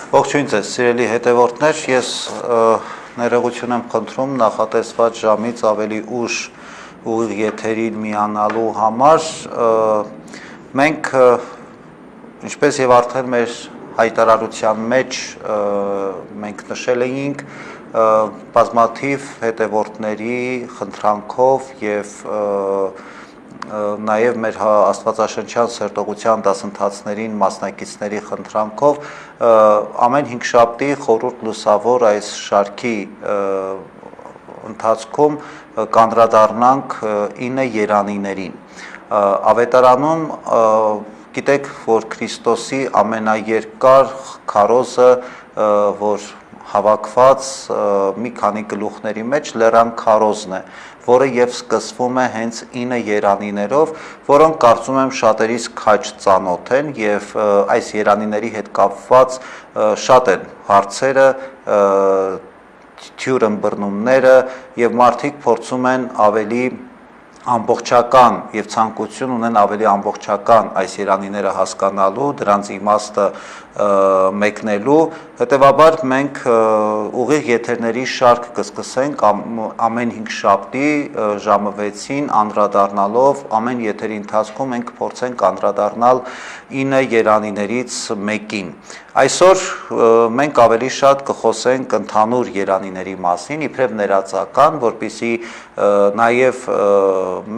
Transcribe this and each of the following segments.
Ողջույն ձեզ, սիրելի հետևորդներ, ես ներողություն եմ խնդրում նախատեսված ժամից ավելի ուշ ուղիղ եթերին միանալու համար։ Մենք, ինչպես եւ արդեն մեր հայտարարության մեջ մենք նշել էինք, բազմաթիվ հետևորդների խնդրանքով եւ նաև մեր աստվածաշնչյան սերտողության դասընթացներին մասնակիցների խնդրանքով ամեն հինգշաբթի խորհուրդ լուսավոր այս շարքի ընթացքում կանդրադառնանք 9 երանիներին։ Ավետարանում գիտեք, որ Քրիստոսի ամենաերկար քարոզը, որ հավաքված մի քանի գլուխների մեջ լեռան քարոզն է, որը եւ սկսվում է հենց 9 երանիներով, որոնք կարծում եմ շատերից քաջ ծանոթ են եւ այս երանիների հետ կապված շատ են հարցերը, թյուր ըմբռնումները եւ մարդիկ փորձում են ավելի ամբողջական եւ ցանկություն ունեն ավելի ամբողջական այս երանիները հասկանալու, դրանց իմաստը մեկնելու, հետեւաբար մենք ուղիղ եթերների շարք կսկսենք ամեն 5 շաբթի ժամը 6-ին անդրադառնալով ամեն եթերի ընթացքում մենք փորձենք անդրադառնալ 9 երանիներից մեկին։ Այսօր մենք ավելի շատ կխոսենք ընդհանուր երանիների մասին, իբրև ներածական, որպեսզի նաև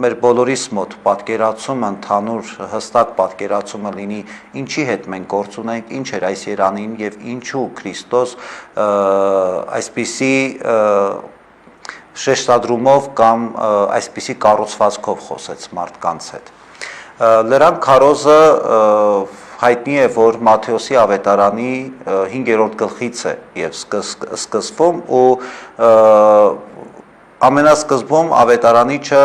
մեր բոլորիս մոտ պատկերացումը ընդհանուր հստակ պատկերացումը լինի, ինչի հետ մենք գործ ունենք, ինչ էր այս երանին եւ ինչու Քրիստոս այսպիսի շեշտադրումով կամ այսպիսի կառուցվածքով խոսեց մարդկանց հետ։ Լեռան քարոզը հայտնի է, որ Մատթեոսի ավետարանի 5-րդ գլխից է եւ սկսվում ու ամենասկզբում ավետարանիչը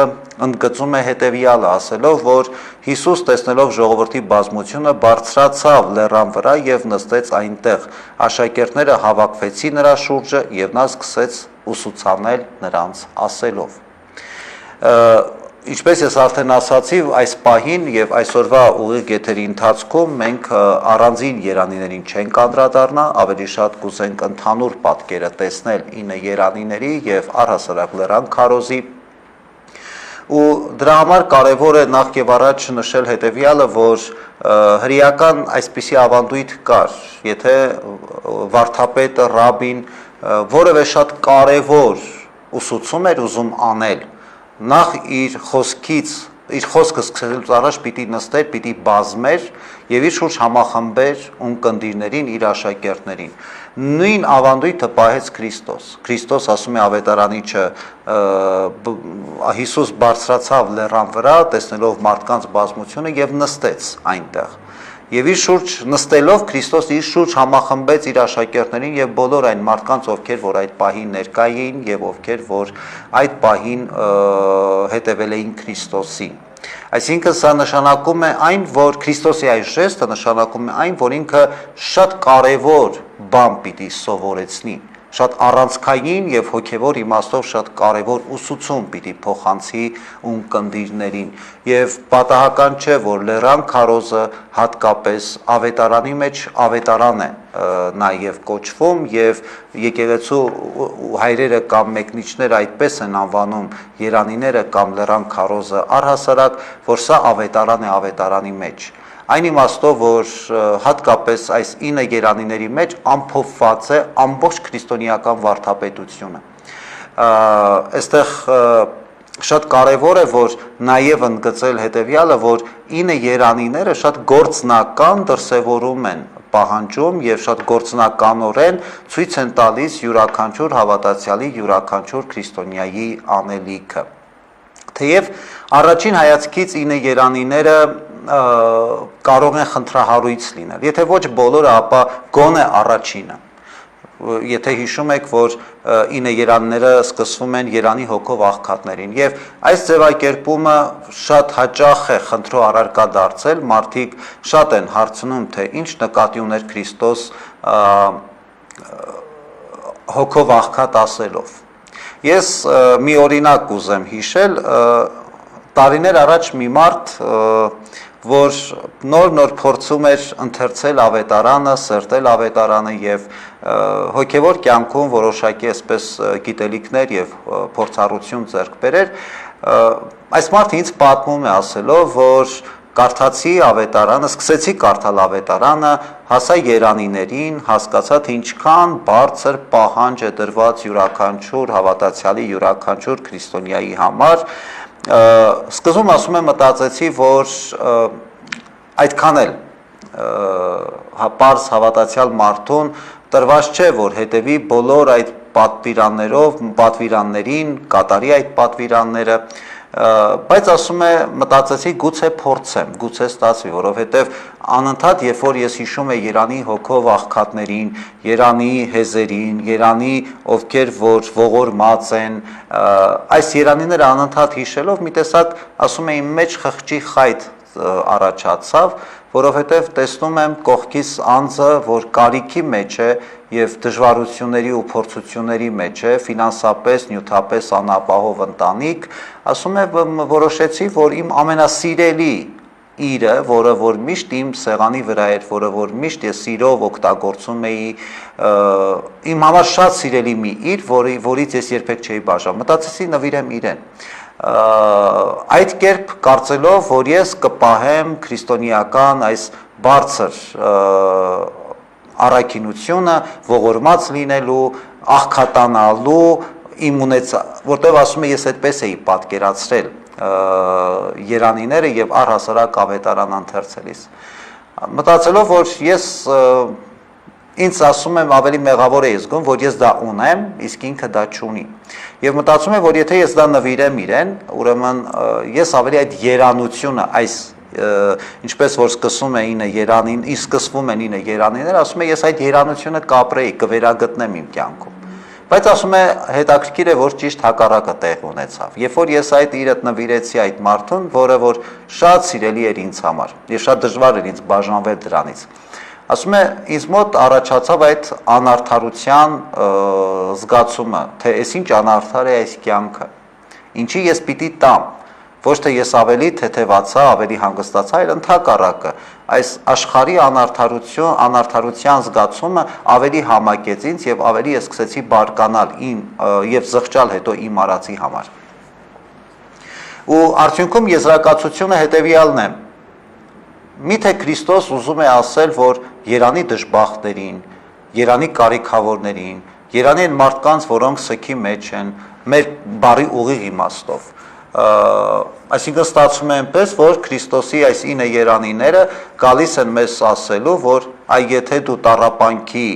ընդգծում է հետևյալը, ասելով, որ Հիսուս տեսնելով ժողովրդի բազմությունը բարձրացավ լեռան վրա եւ նստեց այնտեղ։ Աշակերտները հավաքվեցին նրա շուրջը եւ նա սկսեց ուսուցանել նրանց ասելով։ Ինչպես ես արդեն ասացի, այս պահին եւ այսօրվա ուղիղ եթերի ընթացքում մենք առանձին երանիներին չենք անդրադառնա, ավելի շատ կուզենք ընդհանուր պատկերը տեսնել 9 երանիների եւ առհասարակ լեռան քարոզի։ Ու դրա համար կարևոր է նախ եւ առաջ նշել հետեւյալը, որ հրեական այսպիսի ավանդույթ կար, եթե վարդապետը, ռաբին որևէ շատ կարևոր ուսուցում էր ուզում անել, նախ իր խոսքը սկսելուց առաջ պիտի նստեր, պիտի բազմեր եւ իր շուրջ համախմբեր ունկնդիրներին, իր աշակերտներին։ Նույն ավանդույթը պահեց Քրիստոս։ Քրիստոս ասում է ավետարանիչը, Հիսուս բարձրացավ լեռան վրա, տեսնելով մարդկանց բազմությունը եւ նստեց այնտեղ։ Եվ իր շուրջ նստելով Քրիստոս իր շուրջ համախմբեց իր աշակերտներին եւ բոլոր այն մարդկանց, ովքեր որ այդ պահին ներկա էին եւ ովքեր որ այդ պահին հետևել էին Քրիստոսին։ Այսինքն սա նշանակում է այն, որ Քրիստոսի այս ժեստը նշանակում է այն, որ ինքը շատ կարևոր բան պիտի սովորեցնի, շատ առանցքային եւ հոգեվոր իմաստով շատ կարևոր ուսուցում պիտի փոխանցի ունկնդիրներին եւ պատահական չէ որ լեռան քարոզը հատկապես ավետարանի մեջ ավետարան է նաեւ կոչվում եւ եկեղեցու հայրերը կամ մեկնիչները այդպես են անվանում երանիները կամ լեռան քարոզը առհասարակ որ սա ավետարան է ավետարանի մեջ Այն իմաստով, որ հատկապես այս 9 երանիների մեջ ամփոփված է ամբողջ քրիստոնեական վարդապետությունը։ Այստեղ շատ կարևոր է, որ նաև ընդգծել հետևյալը, որ 9 երանիները շատ գործնական դրսևորում են պահանջում եւ շատ գործնականորեն ցույց են տալիս յուրաքանչյուր հավատացյալի, յուրաքանչյուր քրիստոնյայի անելիքը։ Թեև առաջին հայացքից 9 երանիները կարող են խնդրահարույց լինել։ Եթե ոչ բոլորը, ապա գոնե առաջինը։ Եթե հիշում եք, որ 9 երանները սկսվում են Երանի հոգով աղքատներին եւ այս ձևակերպումը շատ հաճախ է խնդրո առարկա դարձել, մարդիկ շատ են հարցնում, թե ինչ նկատի ուներ Քրիստոս հոգով աղքատ ասելով։ Ես մի օրինակ կուզեմ հիշել, տարիներ առաջ մի մարդ որ նոր փորձում էր ընթերցել ավետարանը, սրտել ավետարանը եւ հոգեվոր կյանքում որոշակի այսպես գիտելիքներ եւ փորձառություն ձեռք բերեր, այս մարդը ինձ պատմում է ասելով, որ կարդացի ավետարանը, սկսեցի կարդալ ավետարանը, հասա երանիներին, հասկացա, թե ինչքան բարձր պահանջ է դրված յուրաքանչյուր հավատացյալի, յուրաքանչյուր քրիստոնյայի համար, սկզբում ասում եմ մտածեցի, որ այդքան էլ պարզ հավատացյալ մարդուն տրված չէ, որ հետևի բոլոր այդ պատվիրաններին, կատարի այդ պատվիրանները, բայց ասում է մտածեցի գուցե փորձեմ, գուցե ստացվի, որովհետև անընդհատ երբ որ ես հիշում եմ Երանի հոգով աղքատներին, Երանի հեզերին, Երանի ովքեր որ ողորմած են, այս երանիները անընդհատ հիշելով մի տեսակ ասում եմ իմ մեջ խղճի խայտ առաջացավ, որովհետև տեսնում եմ կողքիս անձը, որ կարիքի մեջ է եւ դժվարությունների ու փորձությունների մեջ է, ֆինանսապես, նյութապես անապահով ընտանիք, ասում եմ որոշեցի, որ իմ ամենասիրելի իրը, որը որ միշտ իմ սեղանի վրա էր, որը որ միշտ ես սիրով օգտագործում էի, իմ համար շատ սիրելի մի իր, որից ես երբեք չէի բաժանում, մտածեցի նվիրեմ իրեն։ Այդ կերպ կարծելով, որ ես կպահեմ քրիստոնեական այս բարձր առաքինությունը ողորմած լինելու, աղքատանալու, որտեղ ասում է ես այդպես էի պատկերացրել երանիները եւ առհասարակ ավետարան ընթերցելիս։ Մտածելով, որ ես ինձ ասում եմ ավելի մեղավոր էի զգում, որ ես դա ունեմ, իսկ ինքը դա չունի։ Եվ մտածում եմ, որ եթե ես դա նվիրեմ իրեն, ուրեմն ես ավելի այդ երանությունը, այս ինչպես որ սկսում էին երանին, սկսվում են ինը երանիներ, ասում եմ ես այդ երանությունը կապրեի, կվերագտնեմ իմ կյանքում։ Բայց ասում է հետաքրքիր է, որ ճիշտ հակառակը տեղ ունեցավ։ Երբ որ ես այդ իրդ նվիրեցի այդ մարդուն, որը որ շատ սիրելի էր ինձ համար, եւ շատ դժվար էր ինձ բաժանվել դրանից։ Ասում է ինձ մոտ առաջացավ այդ անարդարության զգացումը, թե այս ինչ անարդար է այս կյանքը, ինչի ես պիտի տամ, ոչ թե ես ավելի թեթևացա, ավելի հանգստացա, այլ ընդհակառակը, այս աշխարհի անարդարության զգացումը ավելի համակեց ինձ եւ ավելի ես սկսեցի բարկանալ եւ զղջալ հետո իմ արածի համար։ Ու արդյունքում եզրակացությունը հետեւյալն է. Միթե Քրիստոս ուզում է ասել, որ Երանի դժբախտներին, Երանի կարիքավորներին, Երանի այն մարդկանց, որոնք սքի մեջ են, մեր բարի ուղիղ իմաստով։ Այսինքն ստացվում է այնպես, որ Քրիստոսի այս 9 երանիները գալիս են մեզ ասելու, որ այ եթե դու տառապանքի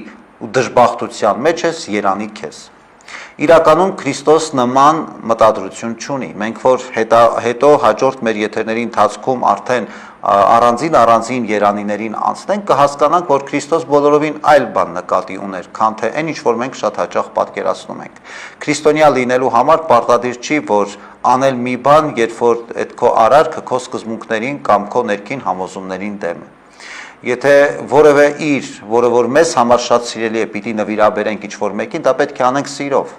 ու դժբախտության մեջ ես, Երանի քեզ։ Իրականում Քրիստոս նման մտադրություն չունի։ Մենք որ հետո հաջորդ մեր եթերների ընթացքում արդեն առանձին երանիներին անցնենք, կհասկանանք, որ Քրիստոս բոլորովին այլ բան նկատի ուներ, քան թե այն ինչ որ մենք շատ հաճախ պատկերացնում ենք։ Քրիստոնյա լինելու համար պարտադիր չի, որ անել մի բան, երբ որ այդ քո արարքը քո սկզբունքներին կամ քո ներքին համոզումներին դեմ է։ Եթե որևէ իր, որը որ մեզ համար շատ սիրելի է, պիտի նվիրաբերենք ինչ-որ մեկին, դա պետք է անենք սիրով,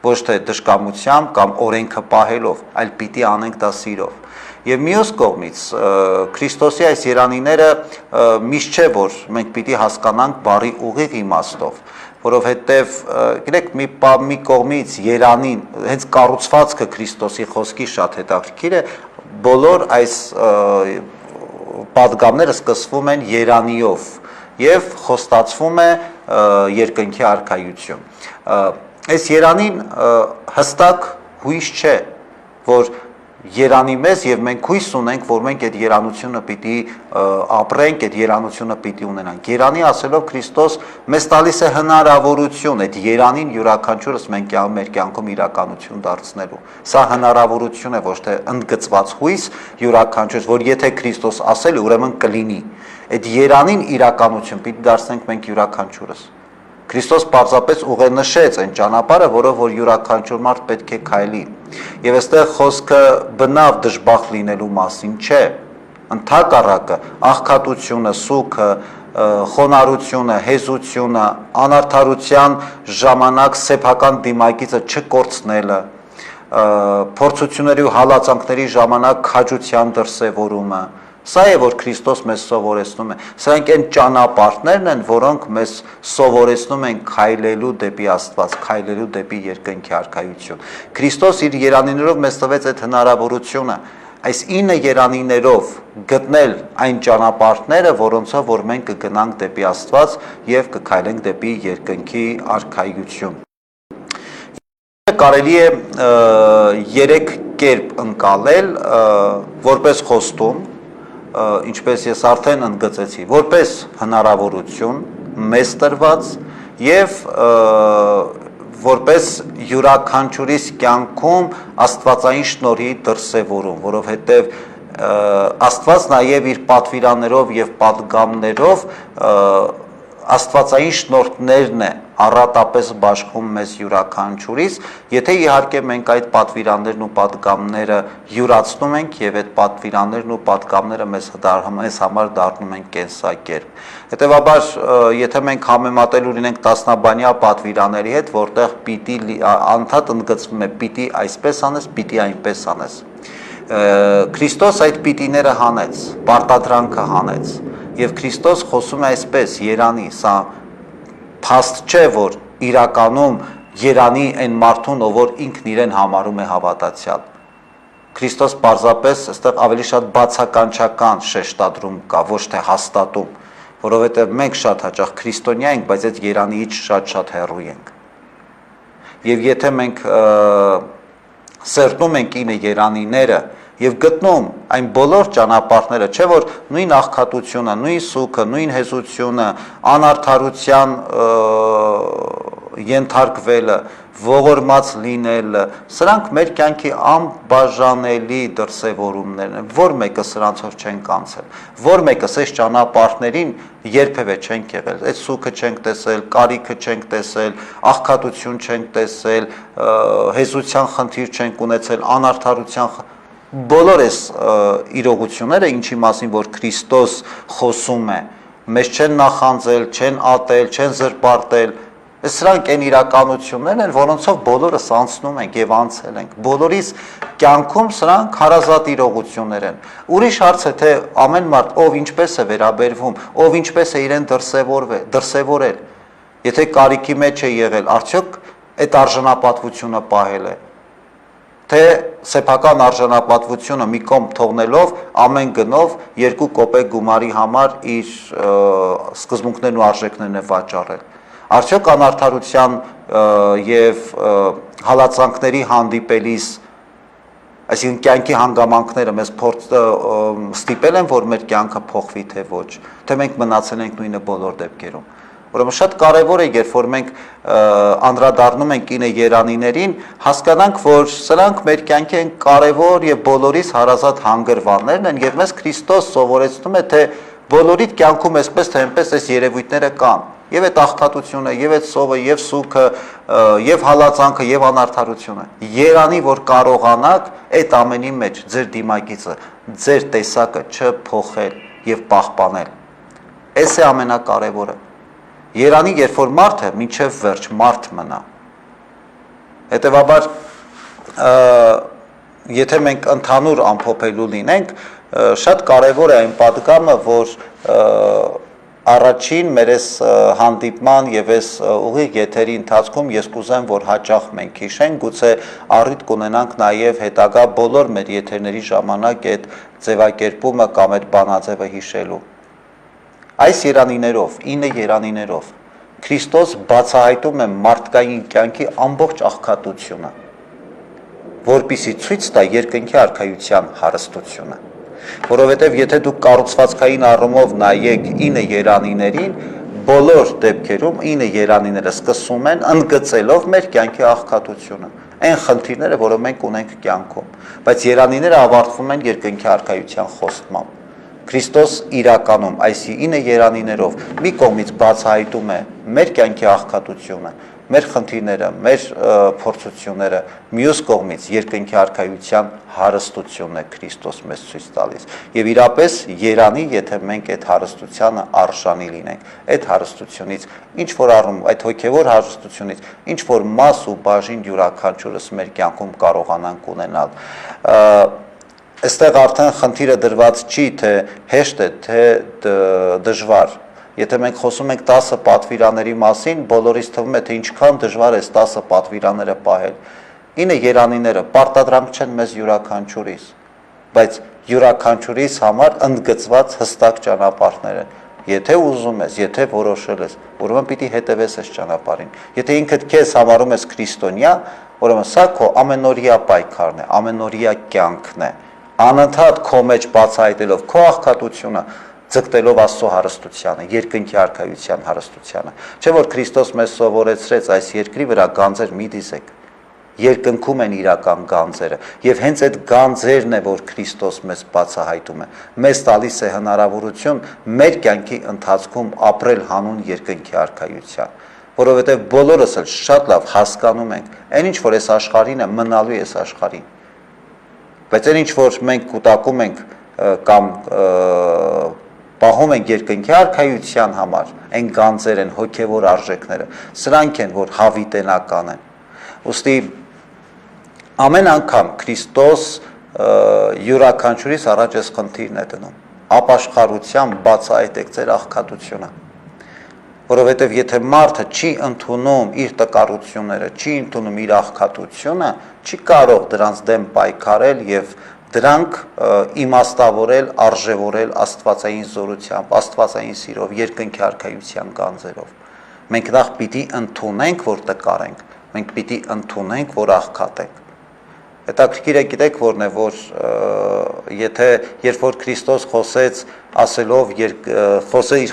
ոչ թե դժկամությամբ կամ օրենքը պահելով, այլ պիտի անենք դա սիրով։ Եվ մյուս կողմից Քրիստոսի այս երանիները միշտ չէ, որ մենք պիտի հասկանանք բարի ուղիղ իմաստով, որովհետև գիտեք մի կողմից երանին, հենց կառուցվածքը Քրիստոսի խոսքի շատ հետաքրքիր է, բոլոր այս պատգամները սկսվում են երանիով եւ խոստացվում է երկնքի արքայություն։ Այս երանին հստակ հույս չէ, որ երանի մեզ եւ մենք հույս ունենք, որ մենք այդ երանությունը պիտի ապրենք, այդ երանությունը պիտի ունենանք։ Երանի ասելով Քրիստոս մեզ տալիս է հնարավորություն այդ երանին յուրաքանչյուրս մենք մեր կյանքում իրականություն դարձնելու։ Սա հնարավորություն է, ոչ թե ընդգծված հույս յուրաքանչյուր, որ եթե Քրիստոս ասել է, ուրեմն կլինի։ Այդ երանին իրականություն պիտի դարձնենք մենք յուրաքանչյուրս։ Քրիստոս պարզապես ուղենշեց այն ճանապարհը, որով որ յուրաքանչյուր մարդ պետք է քայլի։ Եվ այստեղ խոսքը բնավ դժբախտ լինելու մասին չէ, ընդհակառակը աղքատությունը, սուգը, խոնարհությունը, հեզությունը, անարդարության ժամանակ սեփական դիմակիցը չկորցնելը, փորձությունների ու հալածանքների ժամանակ քաջության դրսևորումը, Սա է որ Քրիստոս մեզ սովորեցնում է։ Սրանք այն ճանապարհներն են, որոնք մեզ սովորեցնում են քայլելու դեպի Աստված, քայլելու դեպի երկնքի արքայություն։ Քրիստոս իր երանիներով մեզ տվեց այդ հնարավորությունը, այս 9 երանիներով գտնել այն ճանապարհները, որոնցով որ մենք կգնանք դեպի Աստված եւ կքայլենք դեպի երկնքի արքայություն։ Կարելի է 3 կերպ ընկալել որպես խոստում, ինչպես ես արդեն ընդգծեցի, որպես հնարավորություն մեզ տրված եւ որպես յուրաքանչյուրիս կյանքում աստվածային շնորհի դրսևորում, որովհետեւ Աստված նաեւ իր պատվիրաններով եւ պատգամներով աստվածային շնորհներն է առատապես բաշխում մեզ յուրաքանչյուրիս, եթե իհարկե մենք այդ պատվիրաններն ու պատգամները յուրացնում ենք եւ այդ պատվիրաններն ու պատգամները մեզ համար դառնում են կենսակերպ։ Հետևաբար, եթե մենք համեմատելու լինենք տասնաբանյա պատվիրանների հետ, որտեղ պիտի անդադ ընդգծվում է պիտի այսպես անես, պիտի այնպես անես։ Քրիստոս այդ պիտիները հանեց, պարտադրանքը հանեց, եւ Քրիստոս խոսում է այսպես՝ երանի, սա փաստ չէ, որ իրականում երանի այն մարդուն, ով որ ինքն իրեն համարում է հավատացյալ։ Քրիստոս պարզապես այստեղ ավելի շատ բացականչական շեշտադրում կա, ոչ թե հաստատում, որովհետև մենք շատ հաճախ քրիստոնյա ենք, բայց այդ երանիից շատ հեռու ենք։ Եվ եթե մենք սերտնում ենք 9 երանիները եւ գտնում այն բոլոր ճանապարհները, չէ՞ որ նույն աղքատությունը, նույն սուքը, նույն հեզությունը, անարդարության ենթարկվելը, ողորմած լինելը, սրանք մեր կյանքի անբաժանելի դրսևորումներն են, որ մեկը սրանցով չենք անցել, որ մեկը այս ճանապարհներին երբևէ չենք եղել, այդ սուքը չենք տեսել, կարիքը չենք տեսել, աղքատություն չենք տեսել, հեզության խնդիր չենք ունեցել, անարդարության բոլոր այս իրողությունները, ինչի մասին որ Քրիստոս խոսում է, մեզ չեն նախանձել, չեն ատել, չեն զրպարտել, սրանք այն իրականություններն են, որոնցով բոլորս անցնում ենք եւ անցել ենք։ Բոլորիս կյանքում սրանք հարազատ իրողություններ են։ Ուրիշ հարց է, թե ամեն մարդ ով ինչպես է վերաբերվում, ով ինչպես է իրեն դրսևորել։ Եթե կարիքի մեջ է եղել, արդյոք այդ արժանապատվությունը պահել է։ Թե սեփական արժանապատվությունը մի կողմ թողնելով ամեն գնով 2 կոպեկ գումարի համար իր սկզբունքներն ու արժեքներն է վաճառել։ Արդյոք անարդարության եւ հալածանքների հանդիպելիս, այսինքն կյանքի հանգամանքները մեզ ստիպել են, որ մեր կյանքը փոխվի թե ոչ, թե մենք մնացել ենք նույնը բոլոր դեպքերում։ Ուրեմն շատ կարևոր է, երբ որ մենք անդրադառնում ենք 9 երանիներին, հասկանանք, որ սրանք մեր կյանքի են կարևոր եւ բոլորիս հարազատ հանգրվաններն են եւ մեզ Քրիստոս սովորեցնում է, թե բոլորիդ կյանքում այսպես թե այնպես այս երևույթները կան։ Եվ այդ աղքատությունը, եւ այդ սովը, եւ սուքը, եւ հալածանքը, եւ անարդարությունը։ Երանի, որ կարողանաք այդ ամենի մեջ ձեր դիմագիծը, ձեր տեսակը չփոխել եւ պահպանել։ Այս է ամենակարևորը։ Երանի, երբ որ մարդը մինչև վերջ մարդ մնա։ Հետևաբար, եթե մենք ընդհանուր ամփոփելու լինենք, շատ կարևոր է այն պատգամը, որ առաջին մեր այս հանդիպման եւ այս ուղիղ եթերի ընթացքում ես կուզեմ, որ հաճախ մենք հիշենք, գուցե առիթ կունենանք նաեւ հետագա բոլոր մեր եթերների ժամանակ այդ ձևակերպումը կամ այդ բանաձևը հիշելու։ Այս երանիներով, 9 երանիներով Քրիստոս բացահայտում է մարդկային կյանքի ամբողջ աղքատությունը, որպեսզի ցույց տա երկնքի արքայության հարստությունը։ Որովհետև եթե դուք կառուցվածքային առումով նայեք 9 երանիներին, բոլոր դեպքերում 9 երանիները սկսում են ընդգծելով մեր կյանքի աղքատությունը, այն խնդիրները, որոնք մենք ունենք կյանքում, բայց երանիները ավարտվում են երկնքի արքայության խոստմամբ։ Քրիստոս իրականում այս 9 երանիներով մի կողմից բացահայտում է մեր կյանքի աղքատությունը, մեր խնդիրները, մեր փորձությունները, մյուս կողմից երկնքի արքայության հարստությունն է Քրիստոս մեզ ցույց տալիս։ Եվ իրապես երանի, եթե մենք այդ հարստությանը արժանի լինենք, այդ հարստությունից ինչ որ առում, այդ հոգևոր հարստությունից ինչ որ մաս ու բաժին յուրաքանչյուրս մեր կյանքում կարողանանք ունենալ։ Այստեղ արդեն խնդիրը դրված չի, թե հեշտ է, թե դժվար։ Եթե մենք խոսում ենք 10 պատվիրանների մասին, բոլորիս թվում է, թե ինչքան դժվար է 10 պատվիրանները պահել։ 9 երանիները պարտադրանք չեն մեզ յուրաքանչյուրիս, բայց յուրաքանչյուրիս համար ընդգծված հստակ ճանապարհներ են։ Եթե ուզում ես, եթե որոշել ես, ուրեմն պիտի հետևես այս ճանապարհին։ Եթե ինքդ քեզ համարում ես քրիստոնյա, ուրեմն սա քո ամենօրյա պայքարն է, ամենօրյա կյանքն է։ Անընդհատ քո մեջ բացահայտելով քո աղքատությունը, ձգտելով Աստծո հարստությանը, երկնքի արքայության հարստությանը։ Չէ՞ որ Քրիստոս մեզ սովորեցրեց այս երկրի վրա գանձեր մի դիսեք։ Երկնքում են իրական գանձերը, եւ հենց այդ գանձերն է, որ Քրիստոս մեզ բացահայտում է, մեզ տալիս է հնարավորություն մեր կյանքի ընթացքում ապրել հանուն երկնքի արքայության, որովհետեւ բոլորս էլ շատ լավ հասկանում ենք, այն ինչ որ այս աշխարհին է, մնալու է այս աշխարհին, բայց այն ինչ որ մենք կուտակում ենք կամ պահում ենք երկնքի արքայության համար, այն գանձեր են, հոգևոր արժեքները, սրանք են, որ հավիտենական են։ Ուստի ամեն անգամ Քրիստոս յուրաքանչյուրիս առաջ այս խնդիրն է դնում, ապաշխարությամբ բացահայտեք ձեր աղքատությունը, որովհետև եթե մարդը չի ընդունում իր տկարությունները, չի ընդունում իր աղքատությունը, չի կարող դրանց դեմ պայքարել եւ դրանք իմաստավորել, արժևորել աստվածային զորությամբ, աստվածային սիրով, երկնքի արքայության գանձերով։ Մենք նախ պիտի ընդունենք, որ տկար ենք, մենք պիտի ընդունենք, որ աղքատ ենք։ Հետաքրքիր է, գիտեք որն է, որ եթե երբ որ Քրիստոս խոսեց, ասելով իր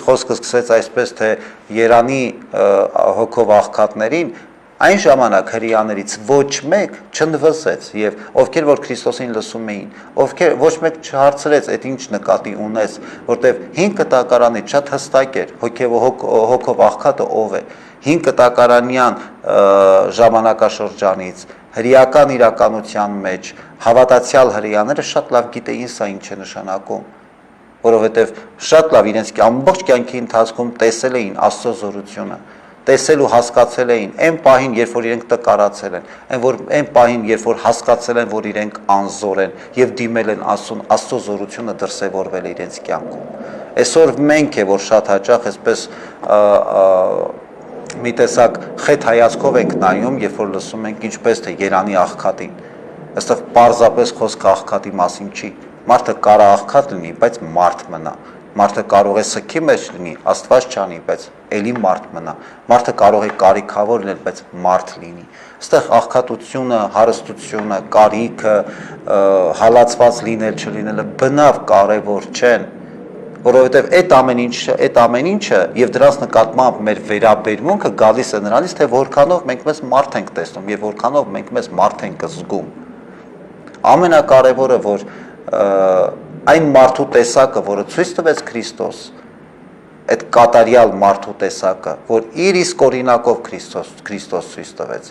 խոսքը սկսեց այսպես, թե երանի հոգով աղքատներին, այն ժամանակ հրեաներից ոչ մեկ չնվզեց եւ ովքեր որ Քրիստոսին լսում էին, ովքեր ոչ մեկ չհարցրեց, այդ ինչ նկատի ունես, որտեվ 5 կտակարանից շատ հստակ էր հոգով աղքատը ով է, 5 կտակարանյան ժամանակաշրջանից հրեական իրականության մեջ հավատացյալ հրեաները շատ լավ գիտեին սա ինչ է նշանակում, որովհետև շատ լավ իրենց ամբողջ կյանքի ընթացքում տեսել էին Աստծո զորությունը, տեսել ու հասկացել էին այն պահին, երբ որ իրենք տկարացել են, այն պահին, երբ որ հասկացել են, որ իրենք անզոր են եւ դիմել են Աստծո զորությունը դրսեւորվել է իրենց կյանքում։ Այսօր մենք է, որ շատ հաճախ այսպես մի տեսակ խեթ հայացքով ենք նայում, երբ որ լսում ենք ինչպես թե Երանի աղքատին։ Այստեղ պարզապես խոսքը աղքատի մասին չի։ Մարդը կարող աղքատ լինի, բայց մարդ մնա։ Մարդը կարող է սքի մեջ լինի, Աստված չանի, բայց էլի մարդ մնա։ Մարդը կարող է կարիքավոր լինել, բայց մարդ լինի։ Այստեղ աղքատությունը, հարստությունը, կարիքը, հալածված լինել, չլինելը բնավ կարևոր չեն, որովհետև այդ ամեն ինչը եւ դրանց նկատմամբ մեր վերաբերմունքը գալիս է նրանից, թե որքանով մենք մեզ մարդ ենք տեսնում եւ որքանով մենք մեզ մարդ ենք զգում։ Ամենակարևորը, որ այն մարդու տեսակը, որը ցույց տվեց Քրիստոս, այդ կատարյալ մարդու տեսակը, որ իր իսկ օրինակով Քրիստոս ցույց տվեց,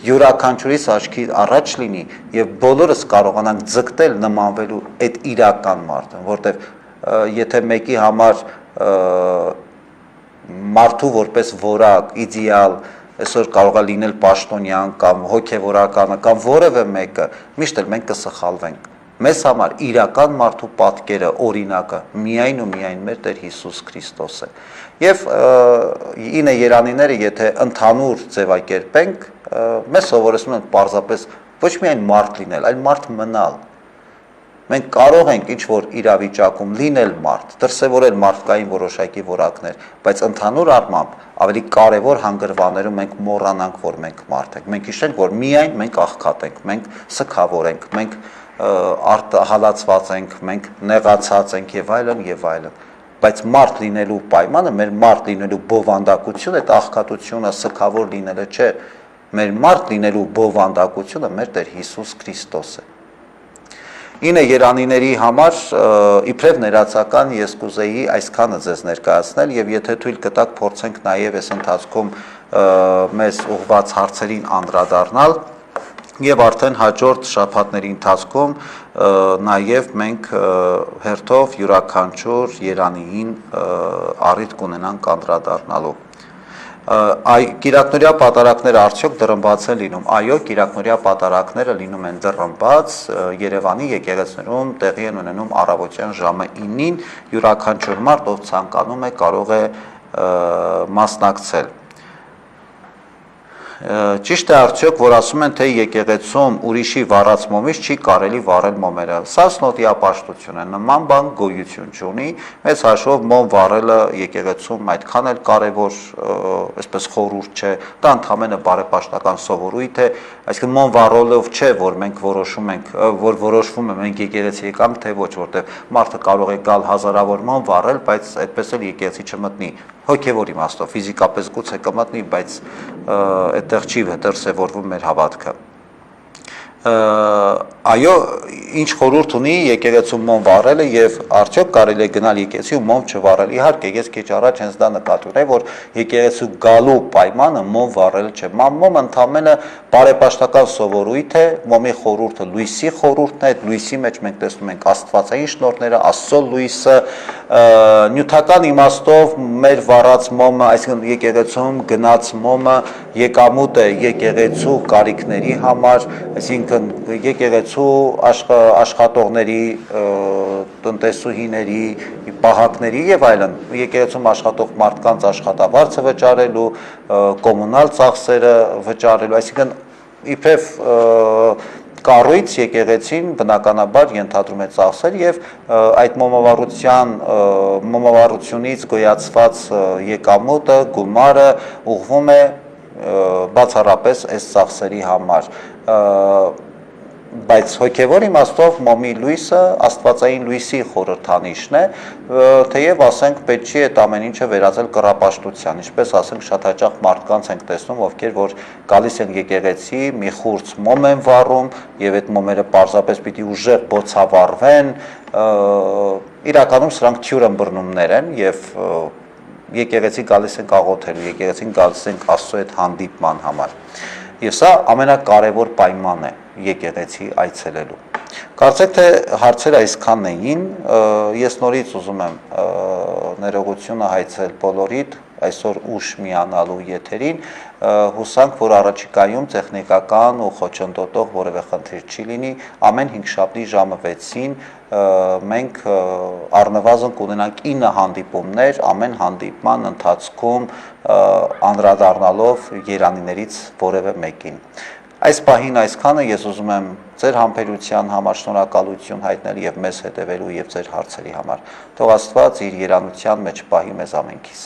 յուրաքանչյուրիս աչքի առաջ լինի եւ բոլորս կարողանանք ձգտել նմանվելու այդ իրական մարդը, որտեվ եթե մեկի համար մարդու որպես որակ, իդեալ, այսօր կարող է լինել պաշտոնյան կամ հոգևորականը կամ որևէ մեկը, միշտ էլ մենք կսխալվենք։ Մեզ համար իրական մարդու պատկերը, օրինակը միայն ու միայն մեր Տեր Հիսուս Քրիստոս է։ Եվ 9 երանիները, եթե ընդհանուր ձևակերպենք, մեզ սովորեցնում են պարզապես ոչ միայն մարդ լինել, այլ մարդ մնալ։ Մենք կարող ենք ինչ-որ իրավիճակում լինել մարդ, դրսևորել մարդկային որոշակի որակներ, բայց ընդհանուր առմամբ ավելի կարևոր հանգրվաներում մենք մոռանանք, որ մենք մարդ ենք։ Մենք հիշենք, որ միայն մենք աղքատ ենք, մենք սգավոր ենք, մենք հալածված ենք, մենք նեղացած ենք եւ այլն եւ այլն։ Բայց մարդ լինելու պայմանը, մեր մարդ լինելու բովանդակությունը, այդ աղքատությունը, սգավոր լինելը չէ, մեր մարդ լինելու բովանդակությունը մեր Տեր Հիսուս Քրիստոս է։ 9 երանիների համար իբրև ներածական ես կուզեի այսքանը ձեզ ներկայացնել եւ եթե թույլ կտաք փորձենք նաեւ այս ընթացքում մեզ ուղղված հարցերին անդրադառնալ եւ արդեն հաջորդ շաբաթների ընթացքում նաեւ մենք հերթով յուրաքանչյուր երանիին առիթ կունենանք անդրադառնալու։ Կիրակնորյա պատարակները արդյոք դրմբաց են լինում։ Այո, կիրակնորյա պատարակները լինում են դրմբաց, Երևանի եկեղեցիներում տեղի են ունենում առավոտյան ժամը 9-ին, յուրաքանչյուր մարդ, ով ցանկանում է, կարող է մասնակցել։ Ճիշտ է արդյոք, որ ասում են, թե եկեղեցում ուրիշի վառած մոմից չի կարելի վառել մոմերը։ Սա սնոտիապաշտություն է, նման բան գոյություն չունի, մեծ հաշվով մոմ վառելը եկեղեցում այդքան էլ կարևոր, այսպես խորհուրդ չէ, դա ընդհանրապես բարեպաշտական սովորույթ է, այսինքն մոմ վառելով չէ, որ մենք որոշում ենք, որ որոշվում է մենք եկեղեցի եկամ, թե ոչ, որտեղ մարդը կարող է գալ հազարավոր մոմ վառել, բայց այդպես էլ եկեղեցի չմտնի։ Հոգևոր իմաստով, ֆիզիկապես գուցե կմտնի, բայց այդտեղ չի դրսևորվում մեր հավատքը։ Այո, ինչ խորհուրդ ունի եկեղեցու մոմ վառելը եւ արդյոք կարելի է գնալ եկեղեցի ու մոմ չվառել։ Իհարկե, ես քիչ առաջ հենց դա նկատի ունեի, որ եկեղեցու գալու պայմանը մոմ վառելը չէ։ Մոմը ընդհանրապես բարեպաշտական սովորույթ է, մոմի խորհուրդը լույսի խորհուրդն է, այդ լույսի մեջ մենք տեսնում ենք աստվածային շնորհները, Աստծո լույսը, նյութական իմաստով մեր վառած մոմը, այսինքն եկեղեցում գնաց մոմը եկամուտ է եկեղեցու կարիքների համար, այսինքն եկեղեցու աշխատողների, տնտեսուհիների, պահակների եւ այլն, եկեղեցում աշխատող մարդկանց աշխատավարձը վճարելու, կոմունալ ծախսերը վճարելու, այսինքն իբրև կառույց եկեղեցին բնականաբար ենթադրում է ծախսեր եւ այդ մոմավառությունից գոյացված եկամուտը, գումարը ուղղվում է բացառապես այս ծախսերի համար, բայց հոգևոր իմաստով մոմի լույսը աստվածային լույսի խորհրդանիշն է, թեև ասենք պետք չի այդ ամեն ինչը վերածել կռապաշտության, ինչպես ասենք շատ հաճախ մարդկանց ենք տեսնում, ովքեր որ գալիս են եկեղեցի, մի խուրձ մոմ են վառում եւ այդ մոմերը պարզապես պիտի ուժեղ բոցավառվեն, իրականում սրանք թյուրըմբռնումներ են եւ եկեղեցի գալիս ենք աղոթելու, եկեղեցին գալիս ենք Աստծո հետ հանդիպման համար։ Եվ սա ամենակարևոր պայմանն է եկեղեցի այցելելու։ Կարծեք թե հարցերը այսքանն էին, ես նորից ուզում եմ ներողությունը հայցել բոլորիդ, այսօր ուշ միանալու եթերին, հուսանք, որ առաջիկայում տեխնիկական ու խոչընդոտող որևէ խնդիր չի լինի, ամեն հինգշաբթի ժամը 6-ին մենք առնվազն կունենանք 9 հանդիպումներ, ամեն հանդիպման ընթացքում անդրադառնալով երանիներից որևէ մեկին։ Այս պահին այսքանը ես ուզում եմ ձեր համբերության համար շնորհակալություն հայտնել եւ մեզ հետևելու եւ ձեր հարցերի համար։ Թող Աստված իր երանության մեջ պահի մեզ ամենքիս։